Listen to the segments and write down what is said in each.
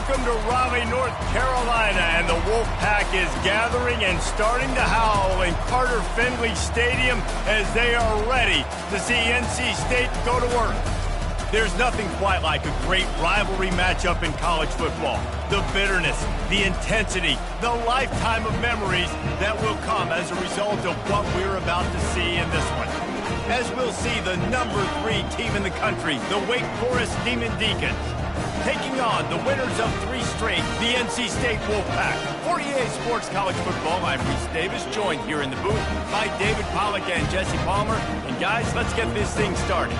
Welcome to Raleigh, North Carolina, and the Wolfpack is gathering and starting to howl in Carter Finley Stadium as they are ready to see NC State go to work. There's nothing quite like a great rivalry matchup in college football. The bitterness, the intensity, the lifetime of memories that will come as a result of what we're about to see in this one. As we'll see the number 3 team in the country, the Wake Forest Demon Deacons, taking on the winners of 3 straight, the NC State Wolfpack. For EA Sports College Football, I'm Reese Davis, joined here in the booth by David Pollack and Jesse Palmer. And guys, let's get this thing started.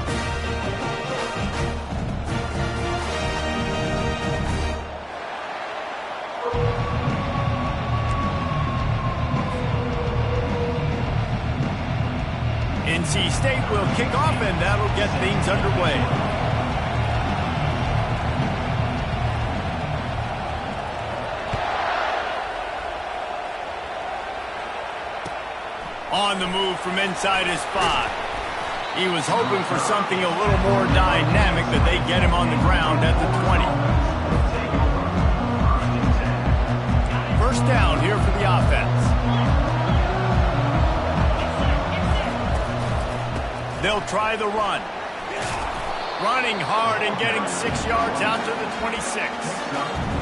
NC State will kick off, and that'll get things underway. On the move from inside his 5. He was hoping for something a little more dynamic, but they get him on the ground at the 20. First down here for the offense. They'll try the run. Running hard and getting 6 yards out to the 26.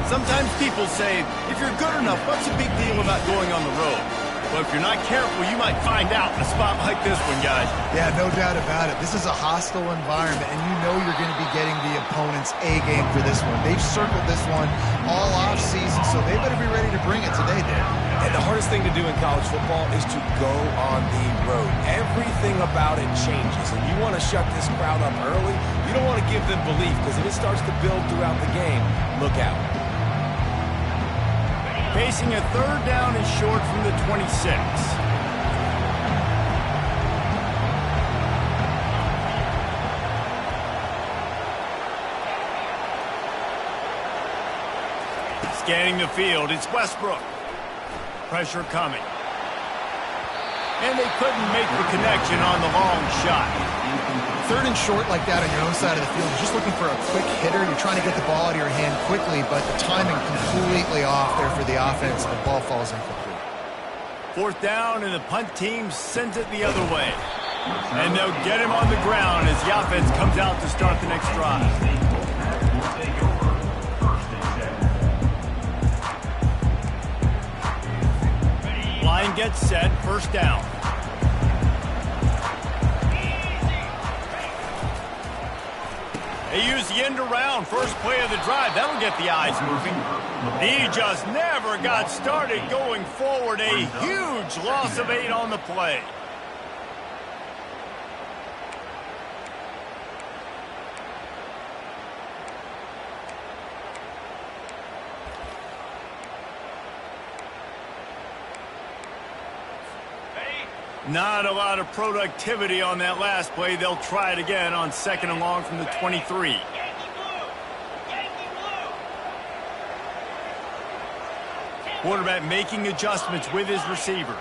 Sometimes people say, if you're good enough, what's the big deal about going on the road? Well, if you're not careful, you might find out in a spot like this one, guys. Yeah, no doubt about it. This is a hostile environment, and you know you're going to be getting the opponent's A-game for this one. They've circled this one all off-season, so they better be ready to bring it today, Dan. And the hardest thing to do in college football is to go on the road. Everything about it changes, and you want to shut this crowd up early. You don't want to give them belief, because if it starts to build throughout the game, look out. Facing a 3rd down and short from the 26. Scanning the field, it's Westbrook. Pressure coming. And they couldn't make the connection on the long shot. 3rd and short like that on your own side of the field, you're just looking for a quick hitter. You're trying to get the ball out of your hand quickly, but the timing completely off there for the offense, and the ball falls incomplete. 4th down, and the punt team sends it the other way. And they'll get him on the ground as the offense comes out to start the next drive. Line gets set, 1st down. They use the end around, first play of the drive. That'll get the eyes moving. He just never got started going forward. A huge loss of 8 on the play. Not a lot of productivity on that last play. They'll try it again on 2nd and long from the 23. Quarterback making adjustments with his receivers.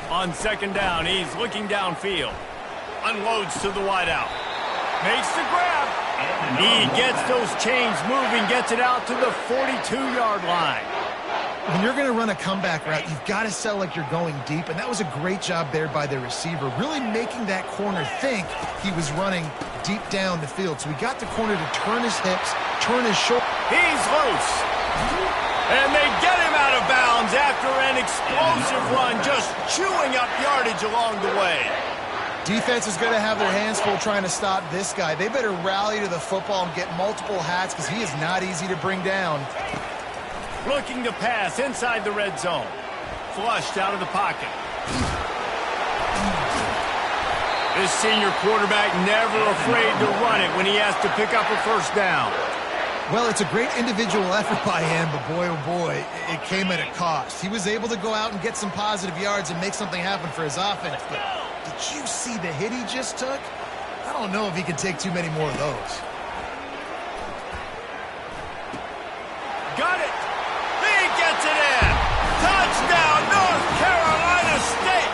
On 2nd down, he's looking downfield. Unloads to the wideout. Makes the grab. He gets those chains moving, gets it out to the 42-yard line. When you're going to run a comeback route, you've got to sell like you're going deep, and that was a great job there by the receiver, really making that corner think he was running deep down the field. So he got the corner to turn his hips, turn his shoulder. He's loose. And they get him out of bounds after an explosive run, just chewing up yardage along the way. Defense is going to have their hands full trying to stop this guy. They better rally to the football and get multiple hats because he is not easy to bring down. Looking to pass inside the red zone. Flushed out of the pocket. This senior quarterback never afraid to run it when he has to pick up a 1st down. Well, it's a great individual effort by him, but boy, oh boy, it came at a cost. He was able to go out and get some positive yards and make something happen for his offense, but did you see the hit he just took? I don't know if he can take too many more of those. Got it. He gets it in. Touchdown, North Carolina State.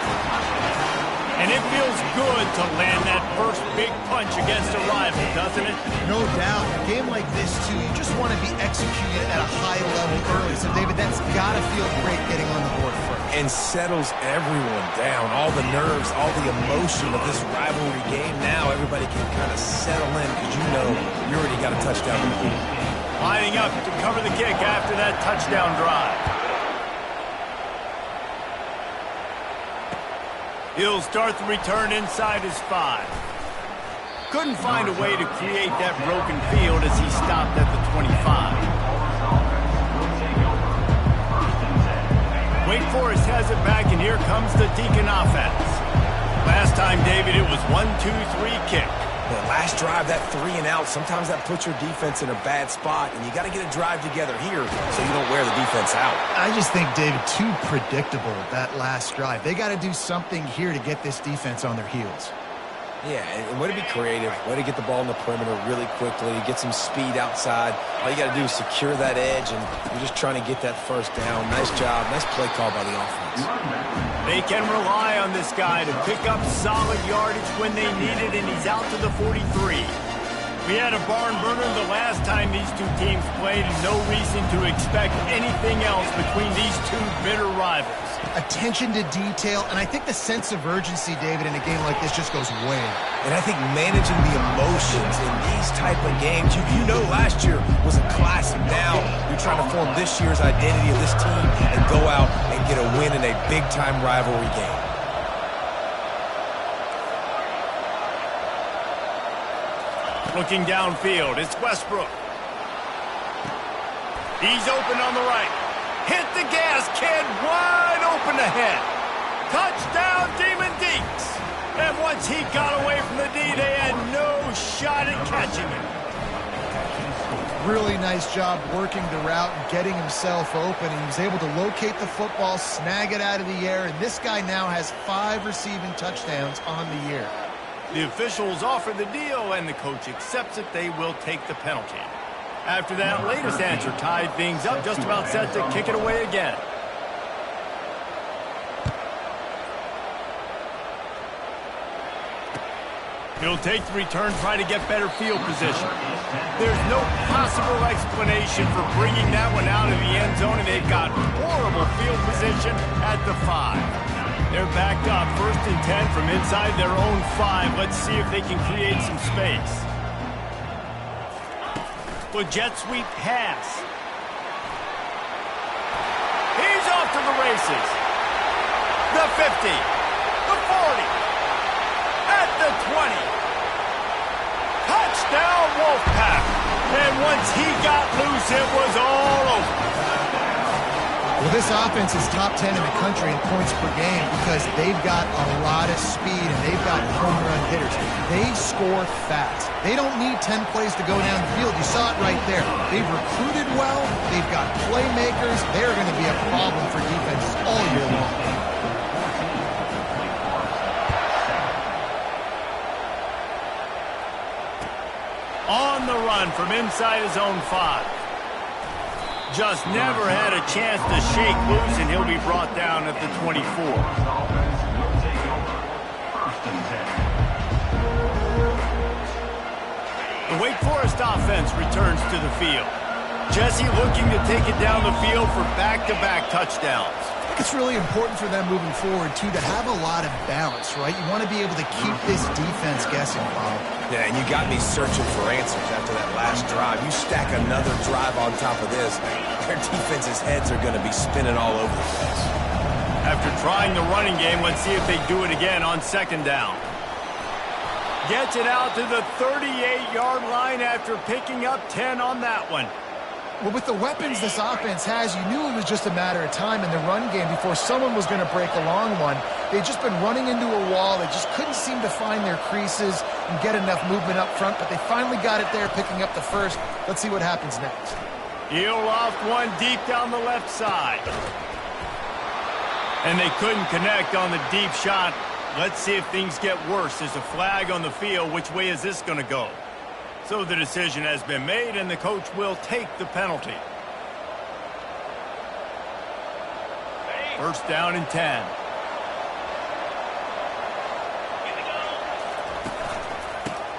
And It feels good to land that first big punch against a rival, doesn't it? No doubt. A game like this, too, you just want to be executed at a high level early. So, David, that's got to feel great getting on the board first. And settles everyone down. All the nerves, all the emotion of this rivalry game. Now everybody can kind of settle in because you know you already got a touchdown. Lining up to cover the kick after that touchdown drive. He'll start the return inside his 5. Couldn't find a way to create that broken field as he stopped at the 25. Wake Forest has it back, and here comes the Deacon offense. Last time, David, it was 1-2-3 kick. But last drive, that 3 and out, sometimes that puts your defense in a bad spot, and you got to get a drive together here so you don't wear the defense out. I just think, David, too predictable, that last drive. They got to do something here to get this defense on their heels. Yeah, and way to be creative, way to get the ball in the perimeter really quickly, get some speed outside. All you got to do is secure that edge, and you're just trying to get that first down. Nice job, nice play call by the offense. They can rely on this guy to pick up solid yardage when they need it, and he's out to the 43. We had a barn burner the last time these two teams played, and no reason to expect anything else between these two bitter rivals. Attention to detail, and I think the sense of urgency, David, in a game like this just goes way. And I think managing the emotions in these type of games, you know last year was a classic. Now you're trying to form this year's identity of this team and go out and get a win in a big-time rivalry game. Looking downfield, it's Westbrook. He's open on the right. Hit the gas, kid, wide open ahead. Touchdown, Demon Deeks. And once he got away from the D, they had no shot at catching him. Really nice job working the route and getting himself open. He was able to locate the football, snag it out of the air, and this guy now has 5 receiving touchdowns on the year. The officials offer the deal, and the coach accepts it. They will take the penalty. After that latest answer tied things up, just about set to kick it away again. He'll take the return, try to get better field position. There's no possible explanation for bringing that one out of the end zone, and they've got horrible field position at the 5. They're backed up, 1st and 10 from inside their own 5. Let's see if they can create some space. The jet sweep pass. He's off to the races. The 50. The 40. At the 20. Touchdown, Wolfpack. And once he got loose, it was all over. Well, this offense is top 10 in the country in points per game because they've got a lot of speed and they've got home run hitters. They score fast. They don't need 10 plays to go down the field. You saw it right there. They've recruited well. They've got playmakers. They're going to be a problem for defenses all year long. On the run from inside his own 5. Just never had a chance to shake loose, and he'll be brought down at the 24. The Wake Forest offense returns to the field. Jesse looking to take it down the field for back-to-back touchdowns. I think it's really important for them moving forward, too, to have a lot of balance, right? You want to be able to keep this defense guessing, Bob. Yeah, and you got me searching for answers after that last drive. You stack another drive on top of this, their defense's heads are going to be spinning all over the place. After trying the running game, let's see if they do it again on 2nd down. Gets it out to the 38-yard line after picking up 10 on that one. Well, with the weapons this offense has, you knew it was just a matter of time in the run game before someone was going to break a long one. They'd just been running into a wall. They just couldn't seem to find their creases and get enough movement up front, but they finally got it there, picking up the first. Let's see what happens next. He'll loft one deep down the left side. And they couldn't connect on the deep shot. Let's see if things get worse. There's a flag on the field. Which way is this going to go? So the decision has been made, and the coach will take the penalty. 1st down and 10.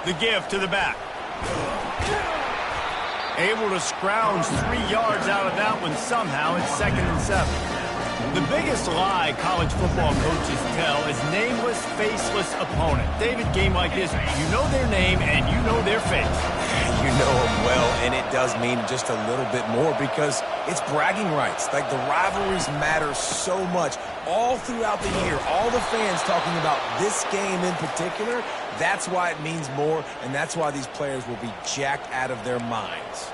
The give to the back. Able to scrounge 3 yards out of that one somehow. It's 2nd and 7. The biggest lie college football coaches tell is nameless, faceless opponent. David, game like this, you know their name and you know their face. You know them well, and it does mean just a little bit more because it's bragging rights. Like, the rivalries matter so much all throughout the year. All the fans talking about this game in particular, that's why it means more, and that's why these players will be jacked out of their minds.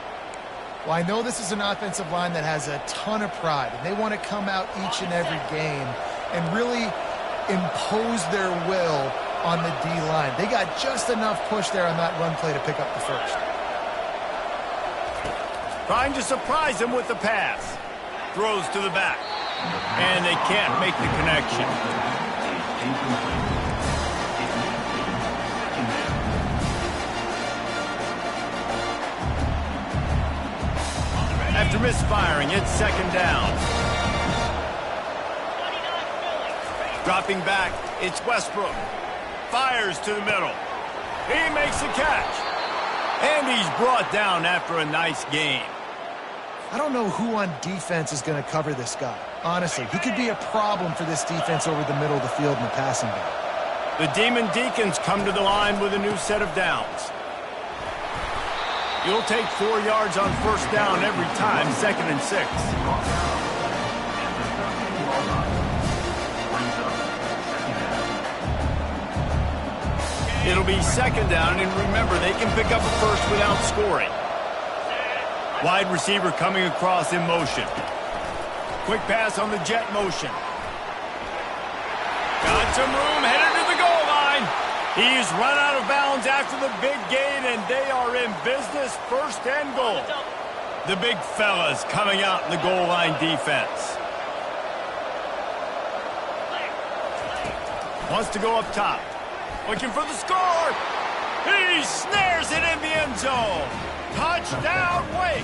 Well, I know this is an offensive line that has a ton of pride, and they want to come out each and every game and really impose their will on the D-line. They got just enough push there on that run play to pick up the first. Trying to surprise him with the pass. Throws to the back. And they can't make the connection. After misfiring, it's 2nd down. Dropping back, it's Westbrook. Fires to the middle. He makes the catch. And he's brought down after a nice gain. I don't know who on defense is going to cover this guy. Honestly, he could be a problem for this defense over the middle of the field in the passing game. The Demon Deacons come to the line with a new set of downs. You'll take 4 yards on 1st down every time, 2nd and 6. It'll be 2nd down, and remember, they can pick up a first without scoring. Wide receiver coming across in motion. Quick pass on the jet motion. Got some room, headed to the goal line. He's run out of bounds after the big gain, and they are in business, 1st and goal. The big fellas coming out in the goal line defense. Wants to go up top. Looking for the score. He snares it in the end zone. Touchdown, Wake.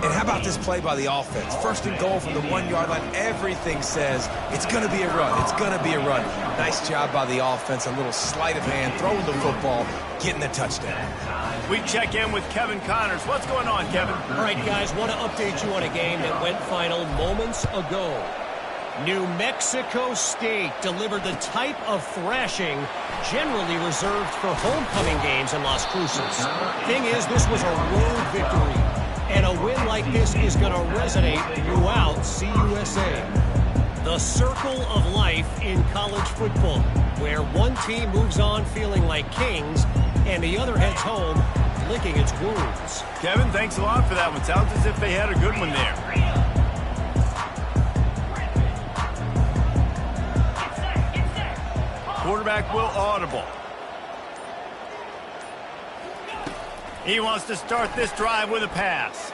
And how about this play by the offense? 1st and goal from the 1-yard line. Everything says it's going to be a run. It's going to be a run. Nice job by the offense. A little sleight of hand, throwing the football, getting the touchdown. We check in with Kevin Connors. What's going on, Kevin? All right, guys, want to update you on a game that went final moments ago. New Mexico State delivered the type of thrashing generally reserved for homecoming games in Las Cruces. Thing is, this was a road victory, and a win like this is going to resonate throughout CUSA. The circle of life in college football, where one team moves on feeling like kings, and the other heads home licking its wounds. Kevin, thanks a lot for that one. Sounds as if they had a good one there. Quarterback will audible. He wants to start this drive with a pass.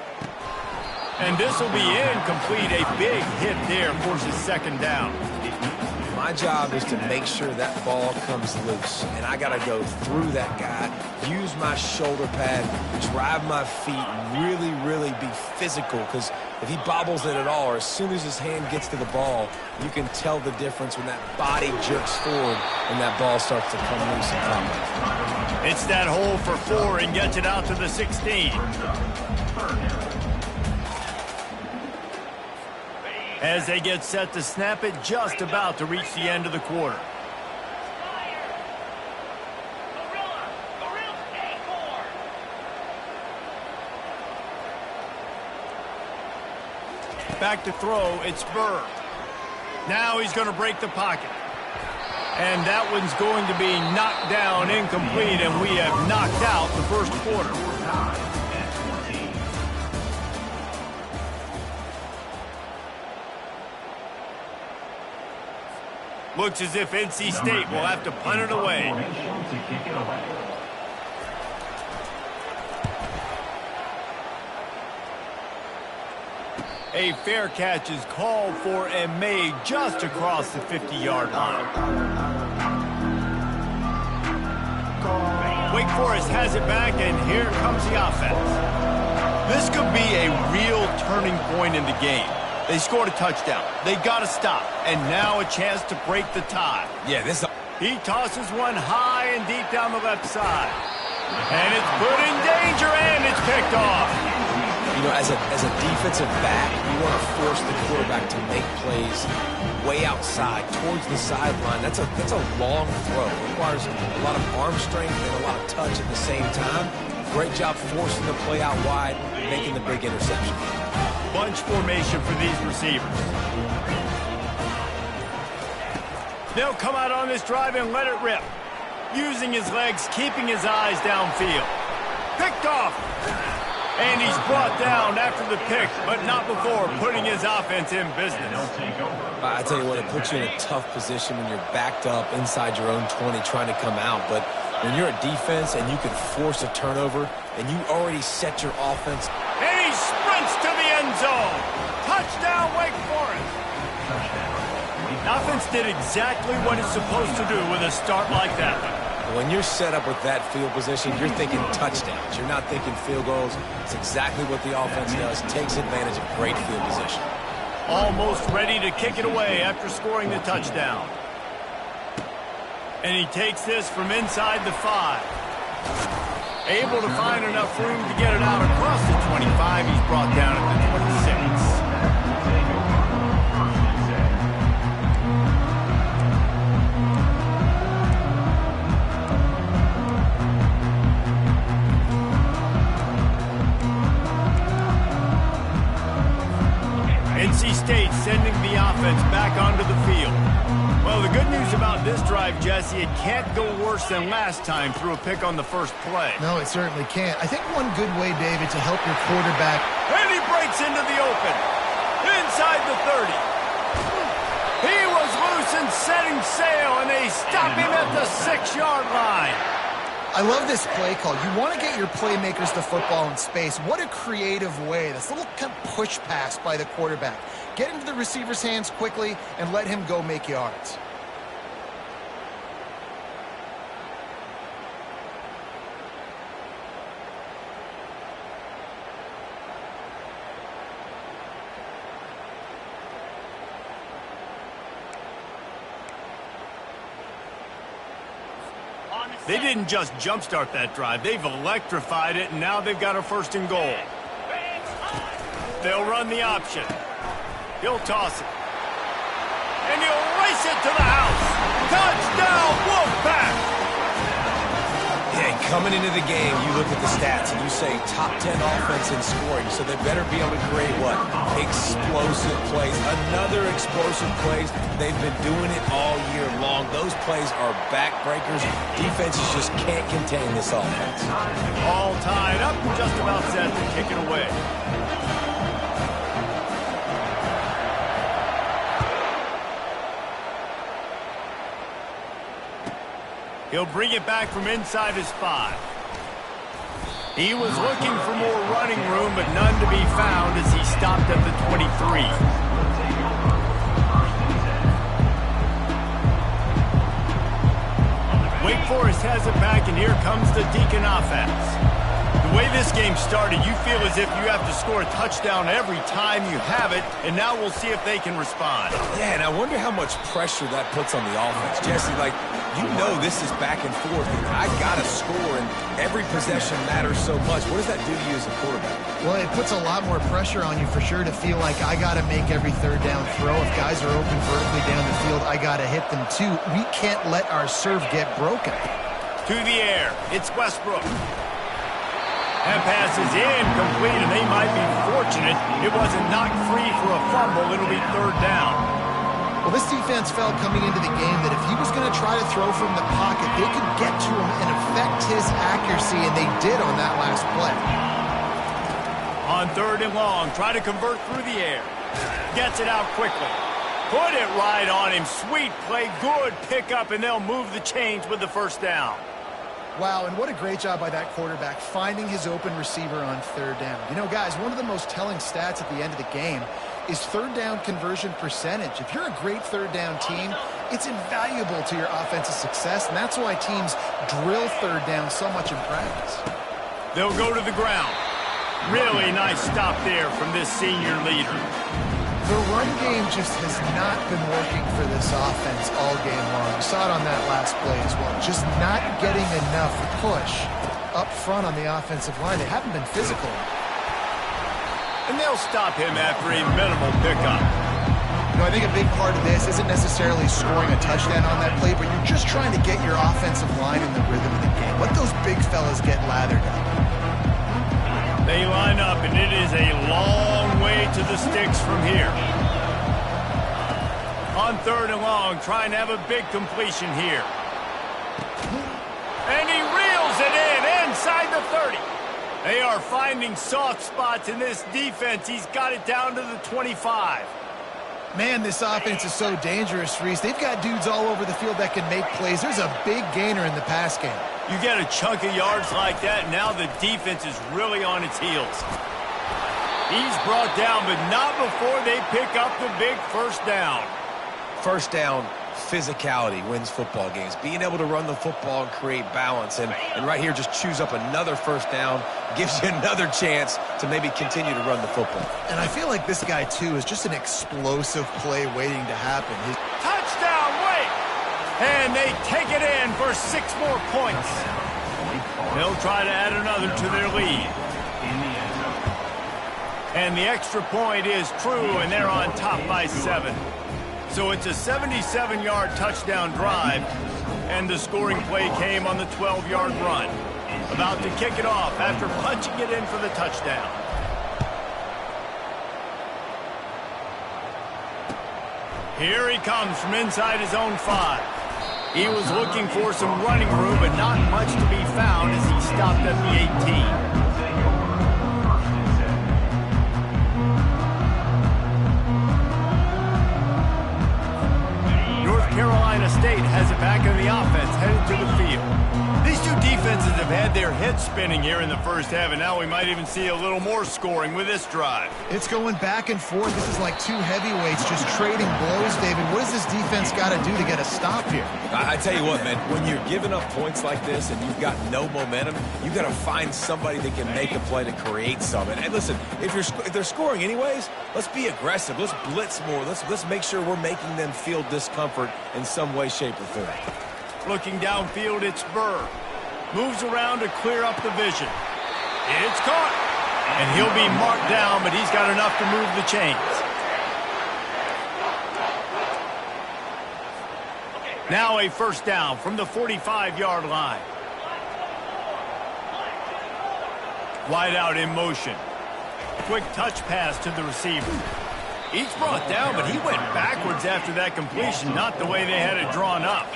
And this will be incomplete. A big hit there forces 2nd down. My job is to make sure that ball comes loose. And I got to go through that guy, use my shoulder pad, drive my feet, really, really be physical. Because if he bobbles it at all, or as soon as his hand gets to the ball, you can tell the difference when that body jerks forward and that ball starts to come loose and come. It's that hole for 4 and gets it out to the 16. As they get set to snap it, just about to reach the end of the quarter. Back to throw, it's Burr. Now he's going to break the pocket. And that one's going to be knocked down, incomplete, and we have knocked out the 1st quarter. Looks as if NC State will have to punt it away. A fair catch is called for and made just across the 50-yard line. Wake Forest has it back, and here comes the offense. This could be a real turning point in the game. They scored a touchdown. They got to stop. And now a chance to break the tie. Yeah, this He tosses one high and deep down the left side. And it's put in danger, and it's picked off. You know, as a defensive back, you want to force the quarterback to make plays way outside, towards the sideline. That's a long throw. It requires a lot of arm strength and a lot of touch at the same time. Great job forcing the play out wide, making the big interception. Bunch formation for these receivers. They'll come out on this drive and let it rip. Using his legs, keeping his eyes downfield. Picked off. And he's brought down after the pick, but not before putting his offense in business. I tell you what, it puts you in a tough position when you're backed up inside your own 20 trying to come out. But when you're a defense and you can force a turnover and you already set your offense. And he sprints to the end zone. Touchdown, Wake Forest. Offense did exactly what it's supposed to do with a start like that. When you're set up with that field position, you're thinking touchdowns. You're not thinking field goals. It's exactly what the offense does. Takes advantage of great field position. Almost ready to kick it away after scoring the touchdown. And he takes this from inside the 5. Able to find enough room to get it out across the 25. He's brought down at the 26. NC State sending the offense back onto the field. Well, the good news about this drive, Jesse, it can't go worse than last time through a pick on the first play. No, it certainly can't. I think one good way, David, to help your quarterback. And he breaks into the open. Inside the 30. He was loose and setting sail, and they stop him at the 6-yard line. I love this play call. You want to get your playmakers the football in space. What a creative way. This little kind of push pass by the quarterback. Get into the receiver's hands quickly and let him go make yards. They didn't just jumpstart that drive. They've electrified it, and now they've got a 1st and goal. They'll run the option. He'll toss it. And he'll race it to the house. Touchdown, Wolfpack! Yeah, coming into the game, you look at the stats and you say top 10 offense in scoring, so they better be able to create what? Explosive plays. Another explosive plays. They've been doing it all year long. Those plays are backbreakers. Defenses just can't contain this offense. All tied up, just about set to kick it away. He'll bring it back from inside his 5. He was looking for more running room, but none to be found as he stopped at the 23. Wake Forest has it back, and here comes the Deacon offense. The way this game started, you feel as if you have to score a touchdown every time you have it, and now we'll see if they can respond. Yeah, and I wonder how much pressure that puts on the offense. Jesse, like, you know this is back and forth, and I got to score, and every possession matters so much. What does that do to you as a quarterback? Well, it puts a lot more pressure on you for sure to feel like I got to make every 3rd down throw. If guys are open vertically down the field, I got to hit them too. We can't let our serve get broken. To the air, it's Westbrook. That pass is incomplete, and they might be fortunate it wasn't knocked free for a fumble. It'll be 3rd down. Well, this defense felt coming into the game that if he was going to try to throw from the pocket, they could get to him and affect his accuracy, and they did on that last play. On 3rd and long, try to convert through the air. Gets it out quickly. Put it right on him. Sweet play, good pickup, and they'll move the chains with the 1st down. Wow, and what a great job by that quarterback finding his open receiver on 3rd down. You know, guys, one of the most telling stats at the end of the game is 3rd down conversion percentage. If you're a great 3rd down team, it's invaluable to your offensive success, and that's why teams drill 3rd down so much in practice. They'll go to the ground. Really nice stop there from this senior leader. The run game just has not been working for this offense all game long. You saw it on that last play as well. Just not getting enough push up front on the offensive line. They haven't been physical. And they'll stop him after a minimal pickup. You know, I think a big part of this isn't necessarily scoring a touchdown on that play, but you're just trying to get your offensive line in the rhythm of the game. Let those big fellas get lathered up. They line up, and it is a long way to the sticks from here. On 3rd and long, trying to have a big completion here. And he reels it in inside the 30. They are finding soft spots in this defense. He's got it down to the 25. Man, this offense is so dangerous, Reese. They've got dudes all over the field that can make plays. There's a big gainer in the pass game. You get a chunk of yards like that, now the defense is really on its heels. He's brought down, but not before they pick up the big first down. First down, physicality wins football games. Being able to run the football and create balance. And right here, just choose up another first down, gives you another chance to maybe continue to run the football. And I feel like this guy, too, is just an explosive play waiting to happen. Touchdown, wait! And they take it in for 6 more points. They'll try to add another to their lead. And the extra point is true, and they're on top by 7. So it's a 77-yard touchdown drive, and the scoring play came on the 12-yard run. About to kick it off after punching it in for the touchdown. Here he comes from inside his own 5. He was looking for some running room, but not much to be found as he stopped at the 18. Carolina State has it back in the offense, headed to the field. These two defenses have had their heads spinning here in the first half, and now we might even see a little more scoring with this drive. It's going back and forth. This is like two heavyweights just trading blows, David. What does this defense got to do to get a stop here? I tell you what, man, when you're giving up points like this and you've got no momentum, you got to find somebody that can make a play to create something. And listen, if they're scoring anyways, let's be aggressive. Let's blitz more. Let's make sure we're making them feel discomfort in some way, shape, or form. Looking downfield, it's Burr. Moves around to clear up the vision. It's caught. And he'll be marked down, but he's got enough to move the chains. Now a first down from the 45-yard line. Wide out in motion. Quick touch pass to the receiver. He's brought down, but he went backwards after that completion, not the way they had it drawn up.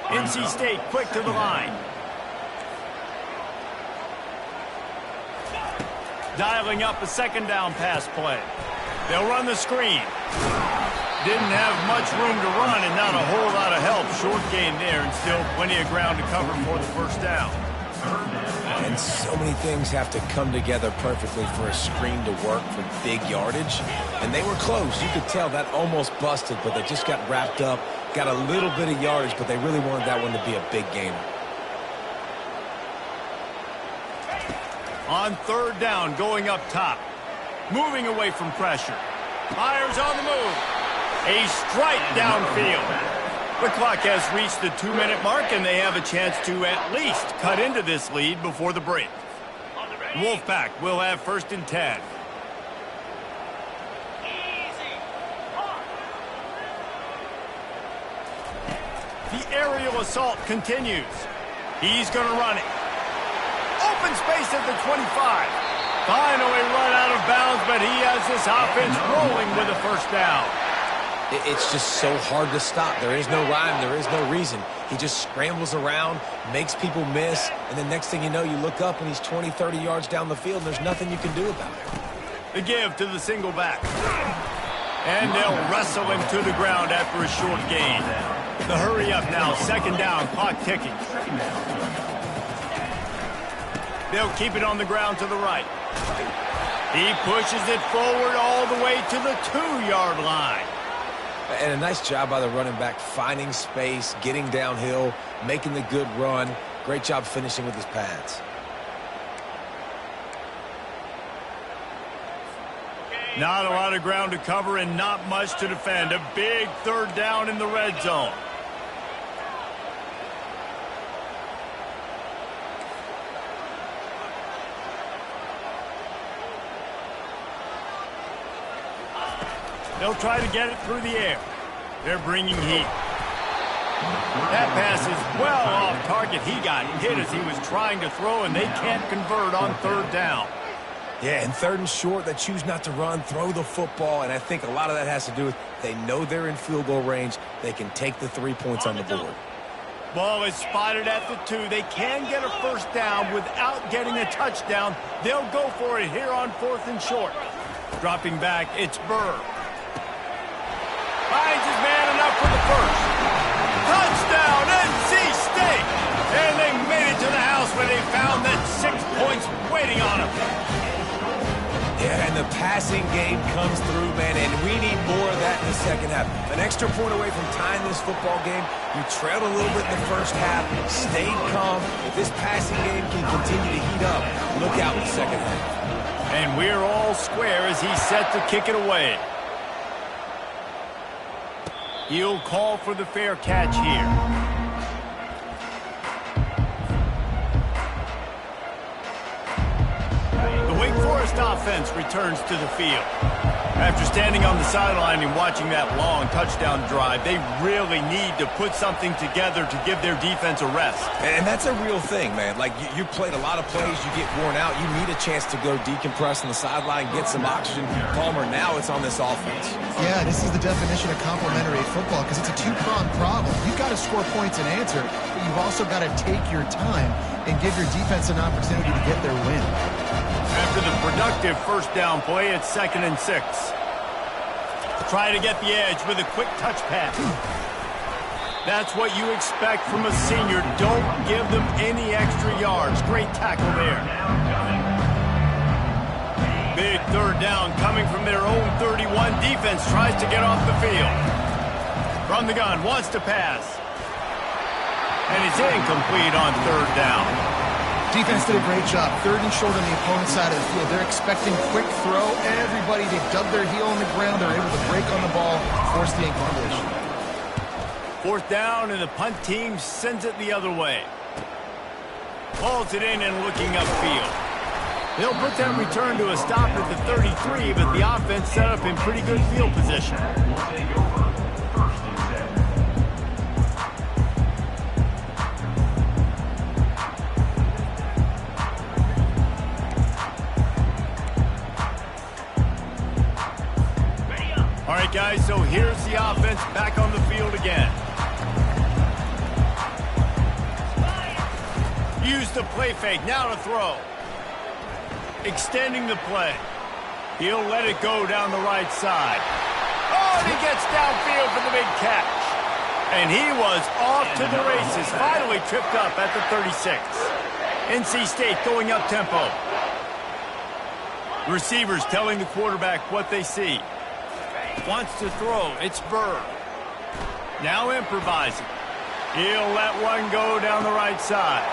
NC State quick to the line. Dialing up a second down pass play. They'll run the screen. Didn't have much room to run and not a whole lot of help. Short gain there and still plenty of ground to cover for the first down. And so many things have to come together perfectly for a screen to work for big yardage. And they were close. You could tell that almost busted, but they just got wrapped up, got a little bit of yardage, but they really wanted that one to be a big gainer. On 3rd down, going up top. Moving away from pressure. Fires on the move. A strike downfield. The clock has reached the 2-minute mark, and they have a chance to at least cut into this lead before the break. Wolfpack will have 1st and 10. The aerial assault continues. He's going to run it. Open space at the 25. Finally run out of bounds, but he has this offense rolling with a first down. It's just so hard to stop. There is no rhyme. There is no reason. He just scrambles around, makes people miss, and the next thing you know, you look up and he's 20, 30 yards down the field, and there's nothing you can do about it. The give to the single back. And they'll wrestle him to the ground after a short gain. The hurry up now, 2nd down, clock ticking. They'll keep it on the ground to the right. He pushes it forward all the way to the 2-yard line. And a nice job by the running back, finding space, getting downhill, making the good run. Great job finishing with his pads. Not a lot of ground to cover and not much to defend. A big third down in the red zone. They'll try to get it through the air. They're bringing heat. That pass is well off target. He got hit as he was trying to throw, and they can't convert on third down. Yeah, and third and short, they choose not to run, throw the football, and I think a lot of that has to do with they know they're in field goal range. They can take the 3 points on the board. Ball is spotted at the 2. They can get a first down without getting a touchdown. They'll go for it here on 4th and short. Dropping back, it's Burr. Finds his man enough for the first. Touchdown, NC State! And they made it to the house where they found that 6 points waiting on them. Yeah, and the passing game comes through, man, and we need more of that in the second half. An extra point away from tying this football game. You trailed a little bit in the first half, stayed calm. If this passing game can continue to heat up, look out in the second half. And we're all square as he's set to kick it away. He'll call for the fair catch here. The Wake Forest offense returns to the field. After standing on the sideline and watching that long touchdown drive, they really need to put something together to give their defense a rest. And that's a real thing, man. Like, you played a lot of plays, you get worn out, you need a chance to go decompress on the sideline, get some oxygen. Palmer, now it's on this offense. Yeah, this is the definition of complementary football because it's a two-pronged problem. You've got to score points and answer, but you've also got to take your time and give your defense an opportunity to get their win. After the productive first down play, it's 2nd and 6. Try to get the edge with a quick touch pass. That's what you expect from a senior. Don't give them any extra yards. Great tackle there. Big third down coming from their own 31. Defense tries to get off the field. From the gun, wants to pass. And it's incomplete on third down. Defense did a great job. 3rd and short on the opponent's side of the field. They're expecting quick throw. Everybody, they dug their heel on the ground. They're able to break on the ball, force the incompletion. 4th down, and the punt team sends it the other way. Pulls it in and looking upfield. They'll put that return to a stop at the 33, but the offense set up in pretty good field position. All right, guys, so here's the offense back on the field again. Use the play fake, now to throw. Extending the play. He'll let it go down the right side. Oh, and he gets downfield for the big catch. And he was off to the races, finally tripped up at the 36. NC State going up tempo. Receivers telling the quarterback what they see. Wants to throw. It's Burr. Now improvising. He'll let one go down the right side.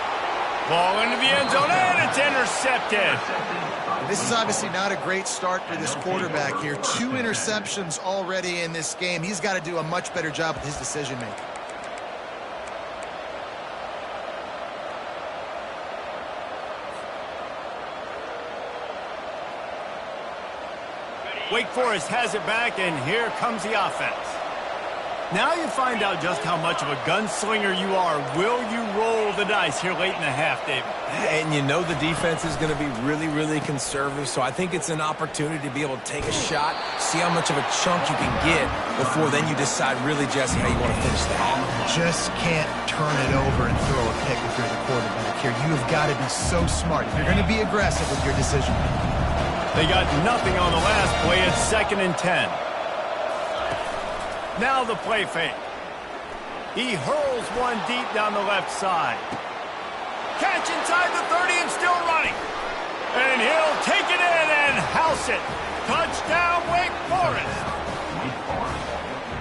Ball into the end zone, and it's intercepted. This is obviously not a great start for this quarterback here. 2 interceptions already in this game. He's got to do a much better job with his decision-making. Wake Forest has it back, and here comes the offense. Now you find out just how much of a gunslinger you are. Will you roll the dice here late in the half, David? And you know the defense is going to be really, really conservative, so I think it's an opportunity to be able to take a shot, see how much of a chunk you can get before then you decide really, Jesse, how you want to finish the half. Just can't turn it over and throw a pick if you're the quarterback here. You have got to be so smart. You're going to be aggressive with your decision. They got nothing on the last play. It's 2nd and 10. Now the play fake. He hurls one deep down the left side. Catch inside the 30 and still running. And he'll take it in and house it. Touchdown, Wake Forest.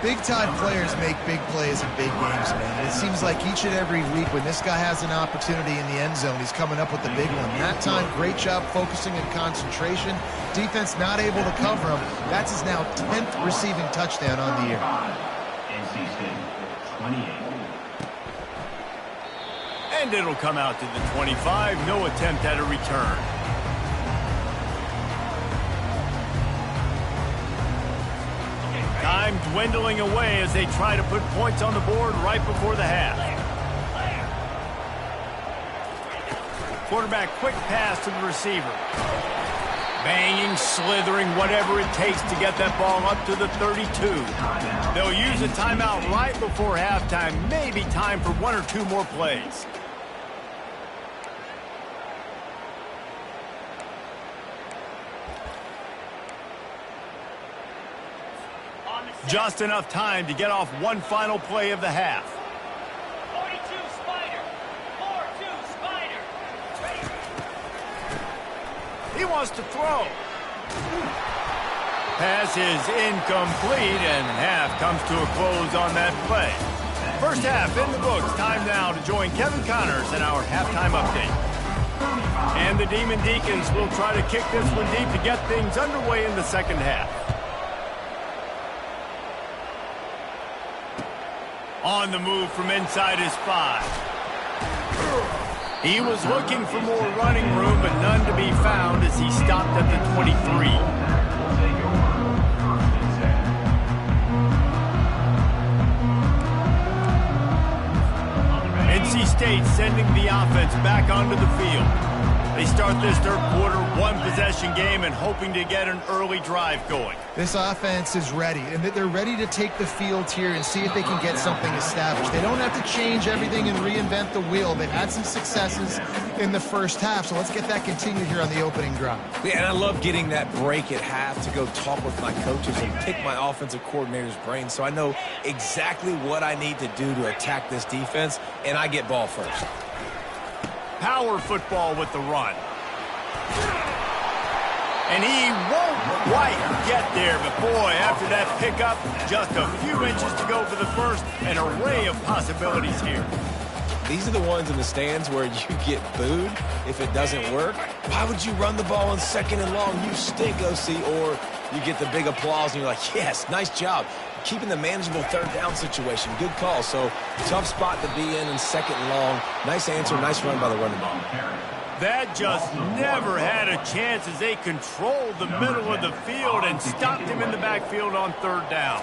Big-time players make big plays in big games, man. It's seems like each and every week when this guy has an opportunity in the end zone, he's coming up with the big one. That time, great job focusing and concentration. Defense not able to cover him. That's his now 10th receiving touchdown on the year. NC State, 28. And it'll come out to the 25. No attempt at a return. Time dwindling away as they try to put points on the board right before the half. Quarterback quick pass to the receiver. Banging, slithering, whatever it takes to get that ball up to the 32. They'll use a timeout right before halftime. Maybe time for one or two more plays. Just enough time to get off one final play of the half. 42 Spider. 4-2 Spider. He wants to throw. Pass is incomplete, and half comes to a close on that play. First half in the books. Time now to join Kevin Connors in our halftime update. And the Demon Deacons will try to kick this one deep to get things underway in the second half. On the move from inside his 5. He was looking for more running room, but none to be found as he stopped at the 23. NC State sending the offense back onto the field. They start this third quarter one-possession game and hoping to get an early drive going. This offense is ready, and they're ready to take the field here and see if they can get something established. They don't have to change everything and reinvent the wheel. They've had some successes in the first half, so let's get that continued here on the opening drive. Yeah, and I love getting that break at half to go talk with my coaches and pick my offensive coordinator's brain so I know exactly what I need to do to attack this defense, and I get ball first. Power football with the run. And he won't quite get there, but boy, after that pickup, just a few inches to go for the first, an array of possibilities here. These are the ones in the stands where you get booed if it doesn't work. Why would you run the ball on second and long? You stink, OC. Or you get the big applause and you're like, yes, nice job. Keeping the manageable third down situation. Good call. So tough spot to be in second and long. Nice answer, nice run by the running back. That just never had a chance as they controlled the middle of the field and stopped him in the backfield on third down.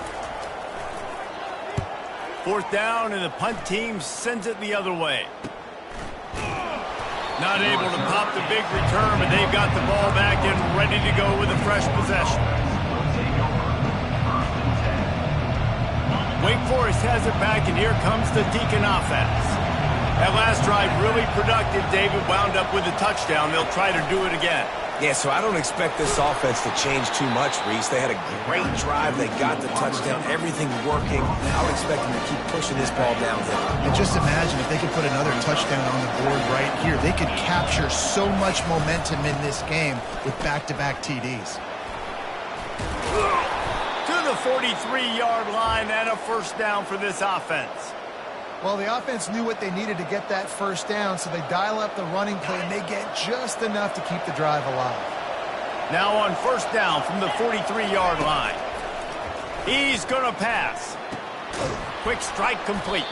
Fourth down, and the punt team sends it the other way. Not able to pop the big return, but they've got the ball back and ready to go with a fresh possession. Wake Forest has it back, and here comes the Deacon offense. That last drive really productive. David wound up with a touchdown. They'll try to do it again. Yeah, so I don't expect this offense to change too much, Reese. They had a great drive. They got the touchdown. Everything working. I would expect them to keep pushing this ball downhill. And just imagine if they could put another touchdown on the board right here. They could capture so much momentum in this game with back-to-back TDs. To the 43-yard line and a first down for this offense. Well, the offense knew what they needed to get that first down, so they dial up the running play, and they get just enough to keep the drive alive. Now on first down from the 43-yard line. He's going to pass. Quick strike complete.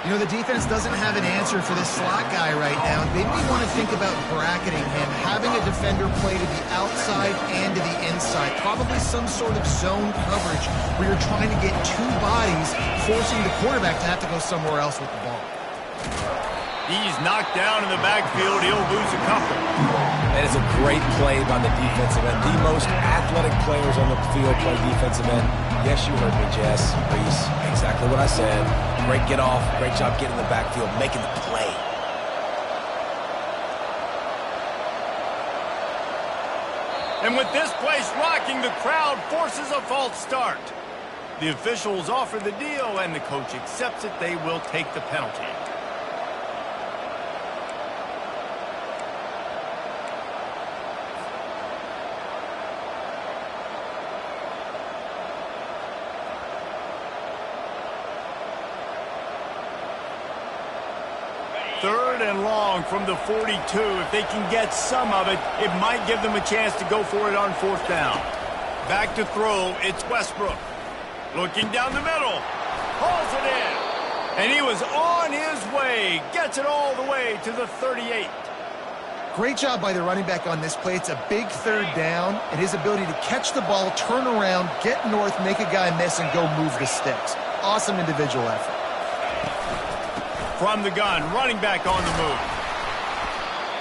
You know, the defense doesn't have an answer for this slot guy right now. They may want to think about bracketing him, having a defender play to the outside and to the inside. Probably some sort of zone coverage where you're trying to get two bodies, forcing the quarterback to have to go somewhere else with the ball. He's knocked down in the backfield. He'll lose a couple. That is a great play by the defensive end. The most athletic players on the field play defensive end. Yes, you heard me, Jess, Reese. Exactly what I said. Great get off. Great job getting in the backfield, making the play. And with this place rocking, the crowd forces a false start. The officials offer the deal, and the coach accepts it. They will take the penalty. 3rd and long from the 42. If they can get some of it, it might give them a chance to go for it on 4th down. Back to throw, it's Westbrook. Looking down the middle. Hauls it in. And he was on his way. Gets it all the way to the 38. Great job by the running back on this play. It's a big 3rd down, and his ability to catch the ball, turn around, get north, make a guy miss, and go move the sticks. Awesome individual effort. From the gun, running back on the move.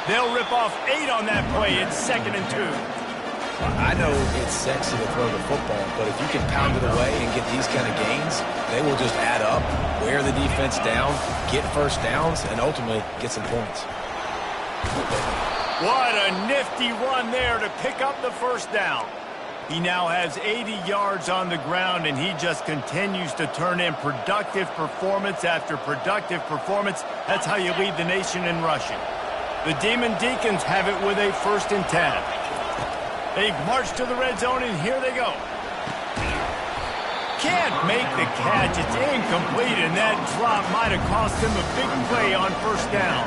They'll rip off 8 on that play. It's 2nd and 2. I know it's sexy to throw the football, but if you can pound it away and get these kind of gains, they will just add up, wear the defense down, get 1st downs, and ultimately get some points. What a nifty run there to pick up the 1st down. He now has 80 yards on the ground, and he just continues to turn in productive performance after productive performance. That's how you lead the nation in rushing. The Demon Deacons have it with a 1st and 10. They march to the red zone, and here they go. Can't make the catch. It's incomplete, and that drop might have cost him a big play on 1st down.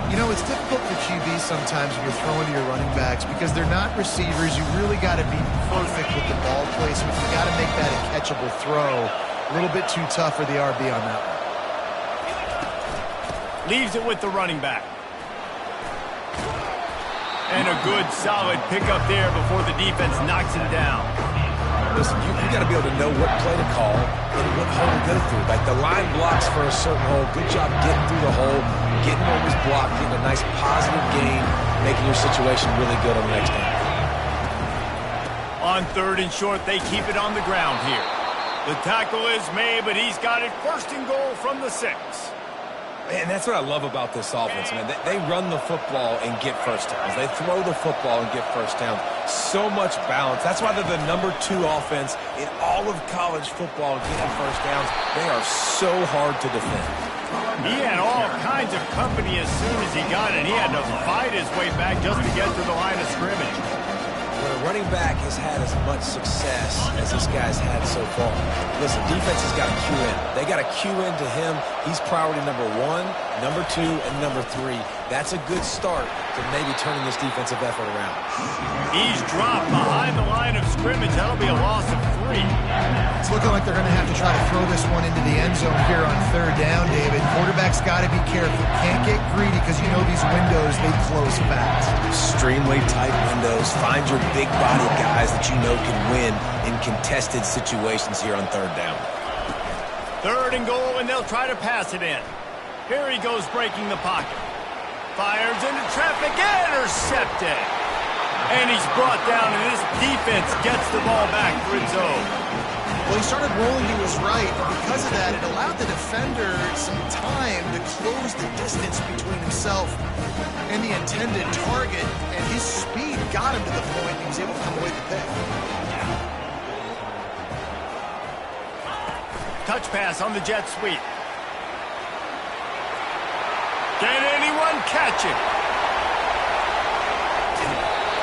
You know, it's difficult for QBs sometimes when you're throwing to your running backs because they're not receivers. You really got to be perfect with the ball placement. You got to make that a catchable throw. A little bit too tough for the RB on that one. Leaves it with the running back. And a good, solid pickup there before the defense knocks him down. Listen, you got to be able to know what play to call and what hole to go through. Like the line blocks for a certain hole. Good job getting through the hole, getting over his block, getting a nice positive gain, making your situation really good on the next down. On 3rd and short, they keep it on the ground here. The tackle is made, but he's got it 1st and goal from the 6. Man, that's what I love about this offense, man. They run the football and get 1st downs. They throw the football and get 1st downs. So much balance. That's why they're the #2 offense in all of college football getting 1st downs. They are so hard to defend. He had all kinds of company as soon as he got it. He had to fight his way back just to get to the line of scrimmage. When a running back has had as much success as this guy's had so far, listen, defense has got to cue in. They got to cue into him. He's priority #1, #2, and #3. That's a good start to maybe turning this defensive effort around. He's dropped behind the line of scrimmage. That'll be a loss of 3. It's looking like they're going to have to try to throw this one into the end zone here on 3rd down, David. Quarterback's got to be careful. Can't get greedy because you know these windows, they close fast. Extremely tight windows. Find your big body guys that you know can win in contested situations here on 3rd down. 3rd and goal, and they'll try to pass it in. Here he goes breaking the pocket. Fires into traffic, intercepted. And he's brought down, and this defense gets the ball back for its own. Well, he started rolling to his right, and because of that, it allowed the defender some time to close the distance between himself and the intended target, and his speed got him to the point he was able to come away with the pick. Touch pass on the jet sweep. Can anyone catch it?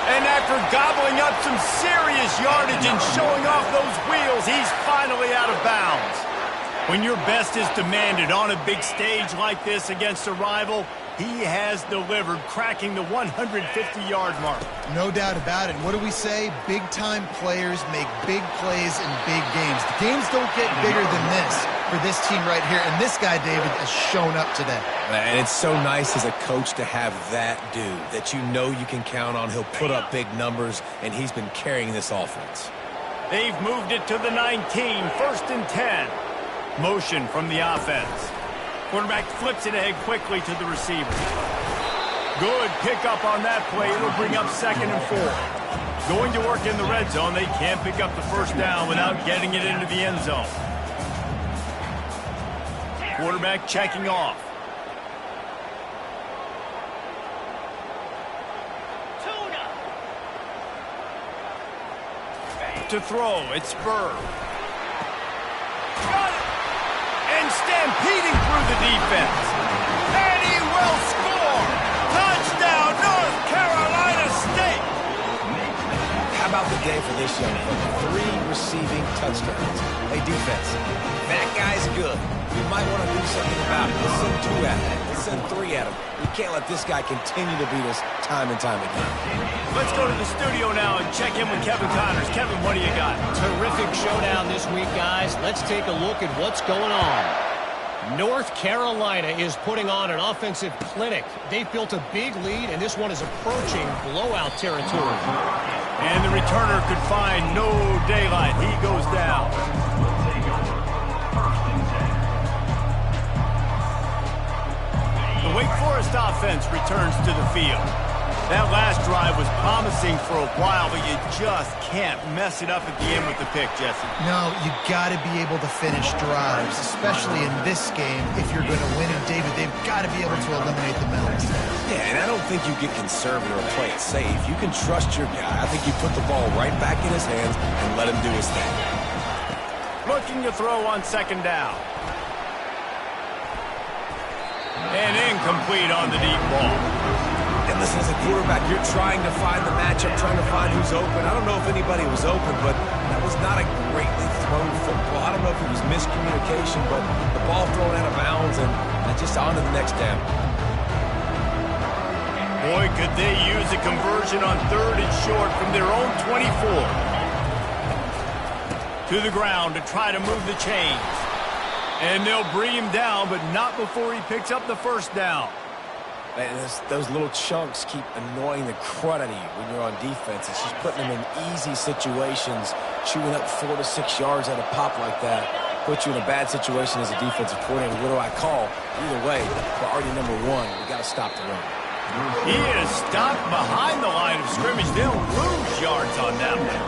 And after gobbling up some serious yardage and showing off those wheels, he's finally out of bounds. When your best is demanded on a big stage like this against a rival, he has delivered, cracking the 150-yard mark. No doubt about it. What do we say? Big-time players make big plays in big games. The games don't get bigger than this for this team right here, and this guy, David, has shown up today. And it's so nice as a coach to have that dude that you know you can count on. He'll put up big numbers, and he's been carrying this offense. They've moved it to the 19, 1st and 10. Motion from the offense. Quarterback flips it ahead quickly to the receiver. Good pickup on that play. It'll bring up 2nd and 4. Going to work in the red zone. They can't pick up the 1st down without getting it into the end zone. Quarterback checking off. To throw, it's Spur. Got it! And stampeding through the defense. And he will score! Touchdown, North Carolina State! How about the day for this young fella? 3 receiving touchdowns. Hey, defense, that guy's good. You might want to do something about it. Listen to that. send 3 at him. You can't let this guy continue to beat us time and time again. Let's go to the studio now and check in with Kevin Connors. Kevin, what do you got? Terrific showdown this week, guys. Let's take a look at what's going on. North Carolina is putting on an offensive clinic. They've built a big lead, and this one is approaching blowout territory. And the returner could find no daylight. He goes down. The Wake Forest offense returns to the field. That last drive was promising for a while, but you just can't mess it up at the end with the pick, Jesse. No, you got to be able to finish drives, especially in this game. If you're going to win it, David, they've got to be able to eliminate the mental mistakes. Yeah, and I don't think you get conservative or play it safe. You can trust your guy. I think you put the ball right back in his hands and let him do his thing. Looking to throw on second down. And incomplete on the deep ball. And listen, as a quarterback, you're trying to find the matchup, trying to find who's open. I don't know if anybody was open, but that was not a greatly thrown football. I don't know if it was miscommunication, but the ball thrown out of bounds and just on to the next down. Boy, could they use a conversion on 3rd and short from their own 24. To the ground to try to move the chains. And they'll bring him down, but not before he picks up the first down. Man, those little chunks keep annoying the crud out of you when you're on defense. It's just putting them in easy situations, chewing up 4 to 6 yards at a pop like that. Put you in a bad situation as a defensive coordinator. What do I call? Either way, priority number 1, we got to stop the run. He is stopped behind the line of scrimmage. They'll lose yards on that one.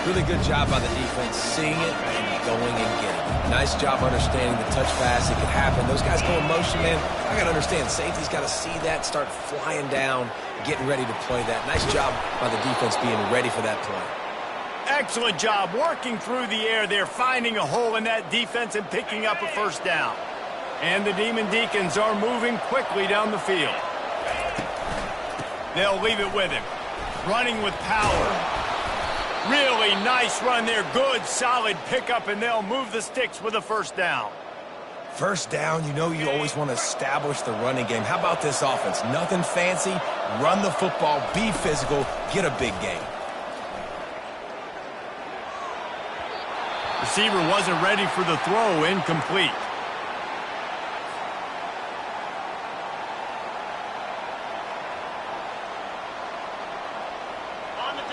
Really good job by the defense, seeing it and going and getting it. Nice job understanding the touch pass. It could happen. Those guys go in motion, man. I got to understand. Safety's got to see that, start flying down, getting ready to play that. Nice job by the defense being ready for that play. Excellent job working through the air there, finding a hole in that defense and picking up a first down. And the Demon Deacons are moving quickly down the field. They'll leave it with him. Running with power. Really nice run there. Good, solid pickup, and they'll move the sticks with a first down. First down, you know you always want to establish the running game. How about this offense? Nothing fancy. Run the football, be physical, get a big gain. Receiver wasn't ready for the throw. Incomplete.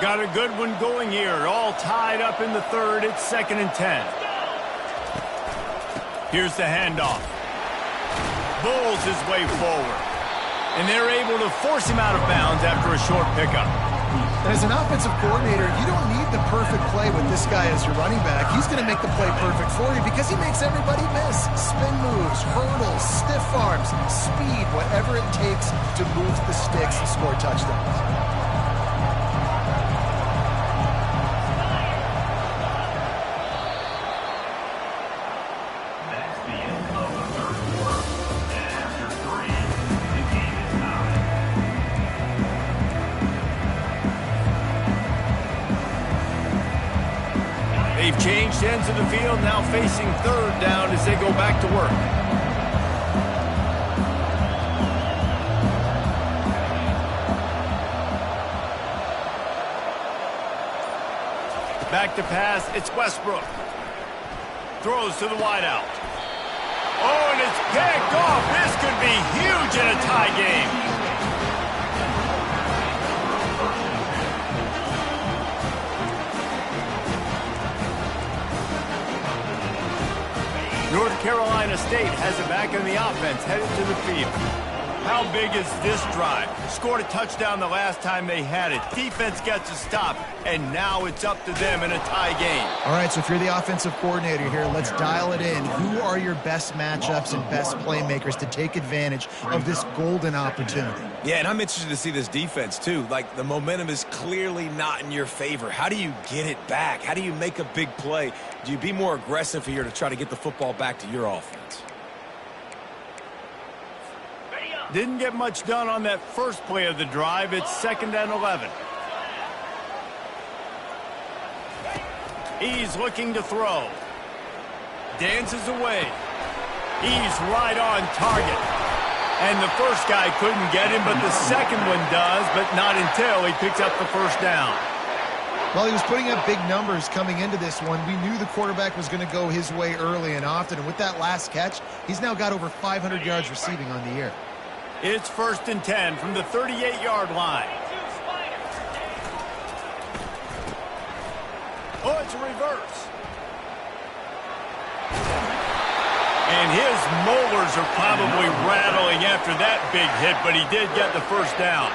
Got a good one going here. All tied up in the 3rd. It's 2nd and 10. Here's the handoff. Bulls his way forward. And they're able to force him out of bounds after a short pickup. As an offensive coordinator, you don't need the perfect play with this guy as your running back. He's going to make the play perfect for you because he makes everybody miss. Spin moves, hurdles, stiff arms, speed, whatever it takes to move the sticks and score touchdowns. They've changed ends of the field, now facing 3rd down as they go back to work. Back to pass, it's Westbrook. Throws to the wideout. Oh, and it's picked off. This could be huge in a tie game. North Carolina State has it back in the offense, headed to the field. How big is this drive? Scored a touchdown the last time they had it. Defense gets a stop, and now it's up to them in a tie game. All right, so if you're the offensive coordinator here, let's dial it in. Who are your best matchups and best playmakers to take advantage of this golden opportunity? Yeah, and I'm interested to see this defense, too. Like, the momentum is clearly not in your favor. How do you get it back? How do you make a big play? Do you be more aggressive here to try to get the football back to your offense? Didn't get much done on that first play of the drive. It's 2nd and 11. He's looking to throw. Dances away. He's right on target. And the first guy couldn't get him, but the second one does, but not until he picks up the first down. Well, he was putting up big numbers coming into this one. We knew the quarterback was going to go his way early and often, and with that last catch, he's now got over 500 yards receiving on the year. It's 1st and 10 from the 38-yard line. Oh, it's a reverse. And his molars are probably rattling after that big hit, but he did get the first down.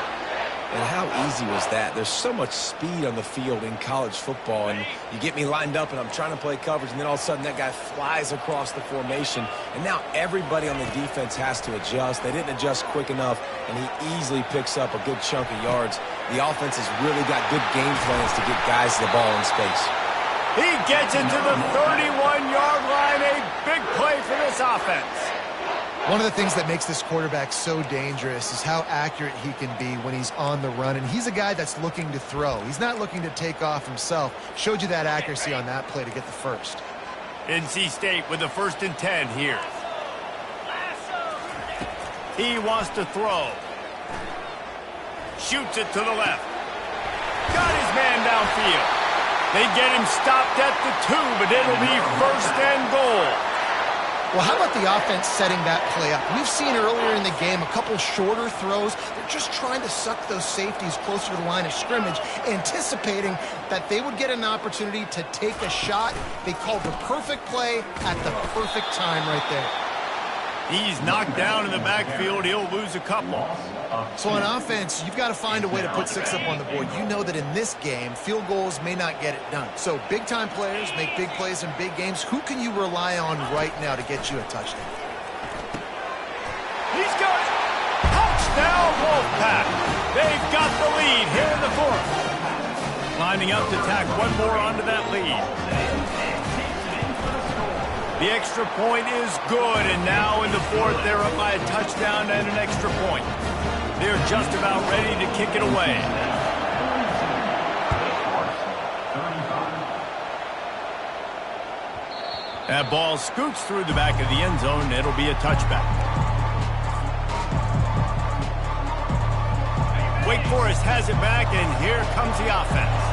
And how easy was that? There's so much speed on the field in college football, and you get me lined up, and I'm trying to play coverage, and then all of a sudden that guy flies across the formation, and now everybody on the defense has to adjust. They didn't adjust quick enough, and he easily picks up a good chunk of yards. The offense has really got good game plans to get guys the ball in space. He gets it to the 31-yard line. A big play for this offense. One of the things that makes this quarterback so dangerous is how accurate he can be when he's on the run. And he's a guy that's looking to throw. He's not looking to take off himself. Showed you that accuracy on that play to get the first. NC State with the 1st and 10 here. He wants to throw. Shoots it to the left. Got his man downfield. They get him stopped at the 2, but it'll be 1st and goal. Well, how about the offense setting that play up? We've seen earlier in the game a couple shorter throws. They're just trying to suck those safeties closer to the line of scrimmage, anticipating that they would get an opportunity to take a shot. They called the perfect play at the perfect time right there. He's knocked down in the backfield. He'll lose a couple. So on offense, you've got to find a way to put 6 up on the board. You know that in this game, field goals may not get it done. So big-time players make big plays in big games. Who can you rely on right now to get you a touchdown? He's got it. Touchdown, Wolfpack. They've got the lead here in the 4th. Lining up to tack one more onto that lead. The extra point is good, and now in the 4th, they're up by a touchdown and an extra point. They're just about ready to kick it away. That ball scoots through the back of the end zone. It'll be a touchback. Wake Forest has it back, and here comes the offense.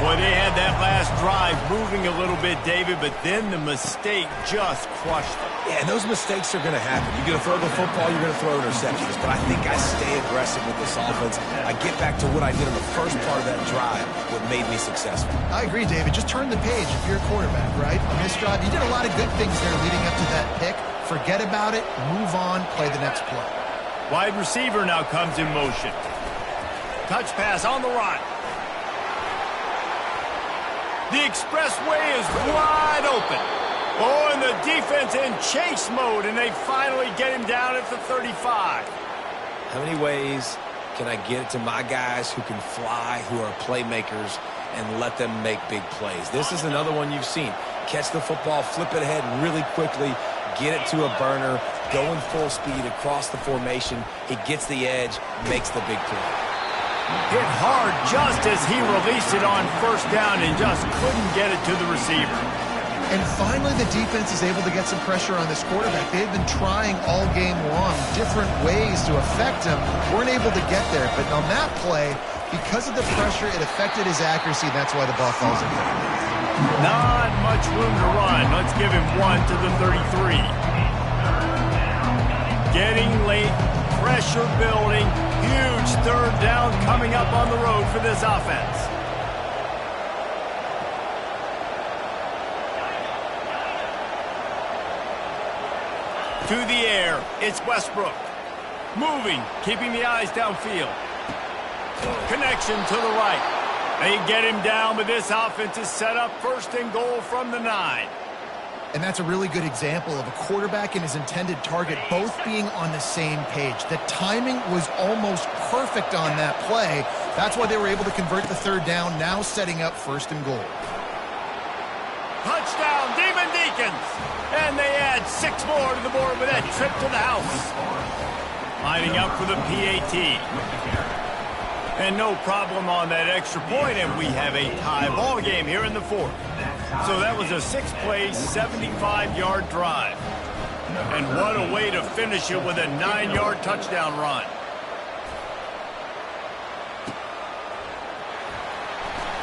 Boy, they had that last drive moving a little bit, David, but then the mistake just crushed them. Yeah, and those mistakes are going to happen. You're going to throw the football, you're going to throw interceptions. But I think I stay aggressive with this offense. I get back to what I did in the first part of that drive, what made me successful. I agree, David. Just turn the page if you're a quarterback, right? On this drive, you did a lot of good things there leading up to that pick. Forget about it, move on, play the next play. Wide receiver now comes in motion. Touch pass on the run. The expressway is wide open. Oh, and the defense in chase mode, and they finally get him down at the 35. How many ways can I get it to my guys who can fly, who are playmakers, and let them make big plays? This is another one you've seen. Catch the football, flip it ahead really quickly, get it to a burner, going full speed across the formation. He gets the edge, makes the big play. Hit hard just as he released it on 1st down and just couldn't get it to the receiver. And finally, the defense is able to get some pressure on this quarterback. They've been trying all game long different ways to affect him. Weren't able to get there. But on that play, because of the pressure, it affected his accuracy, and that's why the ball falls in there. Not much room to run. Let's give him 1 to the 33. Getting late. Pressure building. Huge 3rd down coming up on the road for this offense. To the air, it's Westbrook. Moving, keeping the eyes downfield. Connection to the right. They get him down, but this offense is set up 1st and goal from the 9. And that's a really good example of a quarterback and his intended target both being on the same page. The timing was almost perfect on that play. That's why they were able to convert the 3rd down, now setting up 1st and goal. Touchdown, Demon Deacons! And they add 6 more to the board with that trip to the house. Lining up for the PAT. And no problem on that extra point, and we have a tie ball game here in the 4th. So that was a 6-play, 75-yard drive. And what a way to finish it with a 9-yard touchdown run.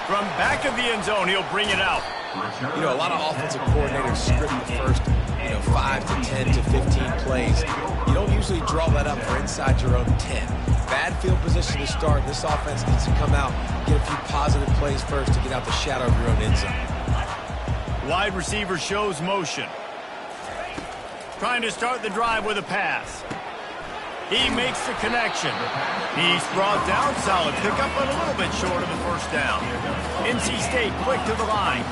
From back of the end zone, he'll bring it out. You know, a lot of offensive coordinators script the first, 5 to 10 to 15 plays. You don't usually draw that up for inside your own 10. Bad field position to start. This offense needs to come out, get a few positive plays first to get out the shadow of your own end zone. Wide receiver shows motion. Trying to start the drive with a pass. He makes the connection. He's brought down. Solid pickup, but a little bit short of the first down. NC State quick to the line.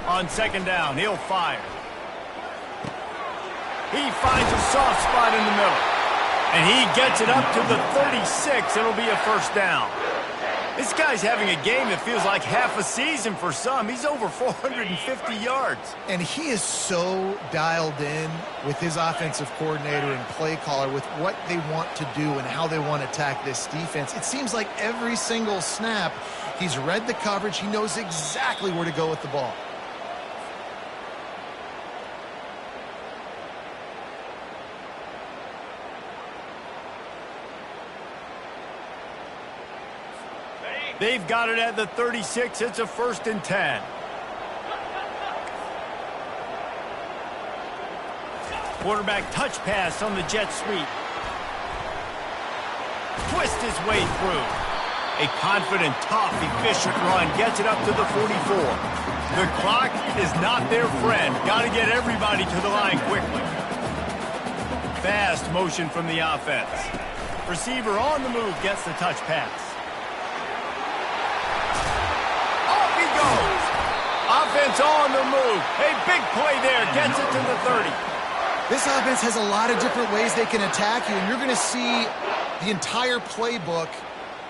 On second down, he'll fire. He finds a soft spot in the middle. And he gets it up to the 36. It'll be a first down. This guy's having a game that feels like half a season for some. He's over 450 yards. And he is so dialed in with his offensive coordinator and play caller with what they want to do and how they want to attack this defense. It seems like every single snap, he's read the coverage. He knows exactly where to go with the ball. They've got it at the 36. It's a 1st and 10. Quarterback touch pass on the jet sweep. Twist his way through. A confident, tough, efficient run gets it up to the 44. The clock is not their friend. Got to get everybody to the line quickly. Fast motion from the offense. Receiver on the move gets the touch pass. Offense on the move. A big play there. Gets it to the 30. This offense has a lot of different ways they can attack you, and you're going to see the entire playbook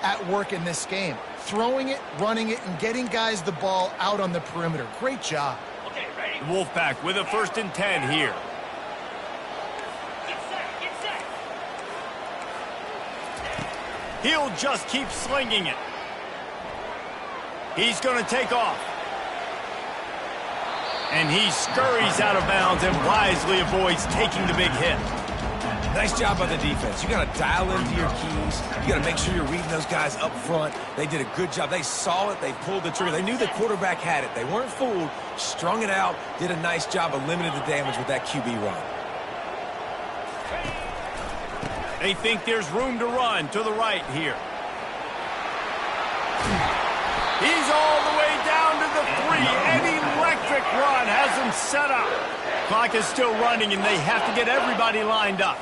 at work in this game. Throwing it, running it, and getting guys the ball out on the perimeter. Great job. Okay, ready? Wolfpack with a 1st and 10 here. Get set, get set. He'll just keep slinging it. He's going to take off. And he scurries out of bounds and wisely avoids taking the big hit. Nice job by the defense. You got to dial into your keys. You got to make sure you're reading those guys up front. They did a good job. They saw it. They pulled the trigger. They knew the quarterback had it. They weren't fooled. Strung it out. Did a nice job of limiting the damage with that QB run. They think there's room to run to the right here. He's all the way down to the 3. An electric run has him set up. Clock is still running, and they have to get everybody lined up.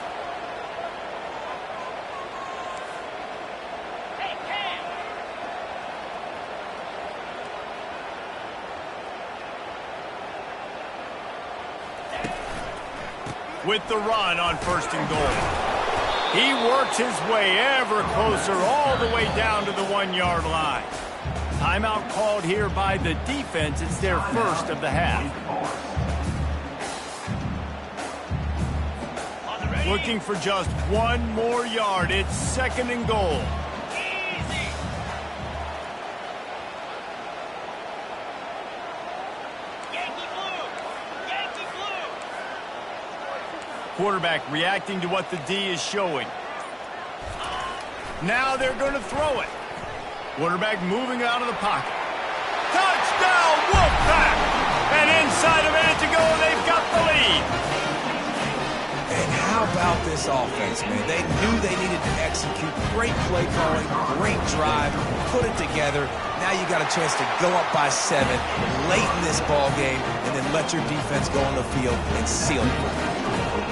Hey, Cam. With the run on 1st and goal. He works his way ever closer all the way down to the 1-yard line. Timeout called here by the defense. It's their first of the half. Looking for just 1 more yard. It's 2nd and goal. Easy. Yankee blue. Yankee blue. Quarterback reacting to what the D is showing. Now they're going to throw it. Quarterback moving out of the pocket. Touchdown, Wolfpack! And inside a minute to go, they've got the lead. And how about this offense, man? They knew they needed to execute. Great play calling, great drive, put it together. Now you got a chance to go up by 7 late in this ball game and then let your defense go on the field and seal it.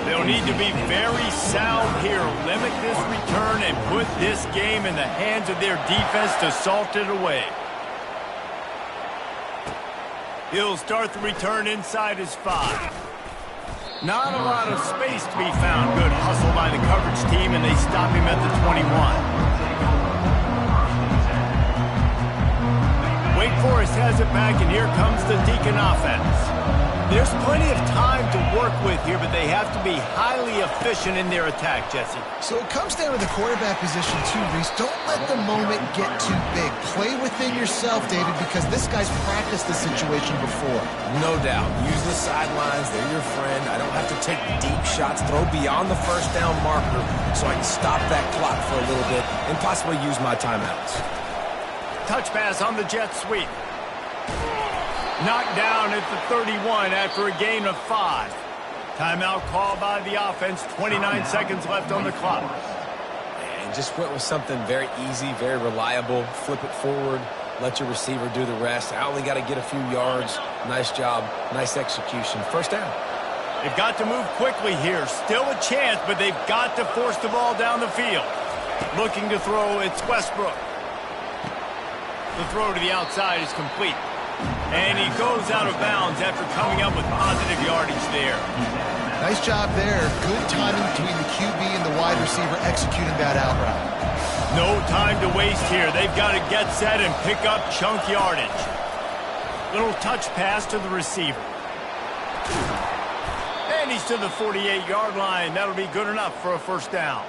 They'll need to be very sound here. Limit this return and put this game in the hands of their defense to salt it away. He'll start the return inside his 5. Not a lot of space to be found. Good hustle by the coverage team, and they stop him at the 21. Wait Forest has it back, and here comes the Deacon offense. There's plenty of time to work with here, but they have to be highly efficient in their attack, Jesse. So it comes down to the quarterback position too, Reese. Don't let the moment get too big. Play within yourself, David, because this guy's practiced the situation before. No doubt. Use the sidelines. They're your friend. I don't have to take deep shots, throw beyond the first down marker so I can stop that clock for a little bit and possibly use my timeouts. Touch pass on the jet sweep. Knocked down at the 31 after a gain of 5. Timeout called by the offense. 29 seconds left on the clock. And just went with something very easy, very reliable. Flip it forward. Let your receiver do the rest. I only got to get a few yards. Nice job. Nice execution. First down. They've got to move quickly here. Still a chance, but they've got to force the ball down the field. Looking to throw, it's Westbrook. The throw to the outside is complete. And he goes out of bounds after coming up with positive yardage there. Nice job there. Good timing between the QB and the wide receiver executing that out route. No time to waste here. They've got to get set and pick up chunk yardage. Little touch pass to the receiver. And he's to the 48-yard line. That'll be good enough for a first down.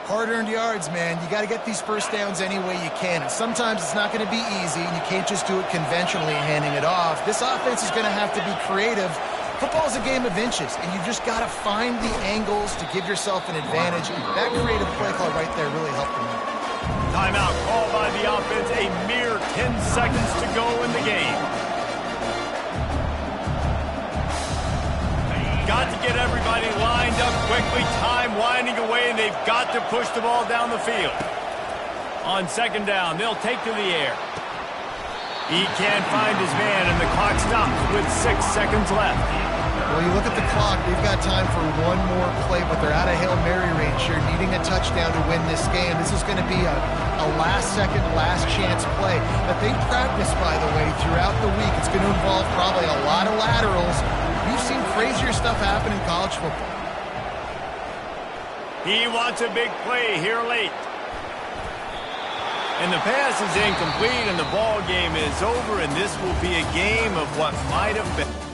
Hard-earned yards, man. You got to get these first downs any way you can. And sometimes it's not going to be easy, and you can't just do it conventionally handing it off. This offense is going to have to be creative. Football's a game of inches, and you've just got to find the angles to give yourself an advantage. That creative play call right there really helped them out. Timeout called by the offense. A mere 10 seconds to go in the game. Got to get everybody lined up quickly. Time winding away, and they've got to push the ball down the field. On second down, they'll take to the air. He can't find his man, and the clock stops with 6 seconds left. Well, you look at the clock, they've got time for one more play, but they're out of Hail Mary range here, needing a touchdown to win this game. This is going to be a last-second, last-chance play that they practice, by the way, throughout the week. It's going to involve probably a lot of laterals. We've seen crazier stuff happen in college football. He wants a big play here late. And the pass is incomplete, and the ball game is over, and this will be a game of what might have been.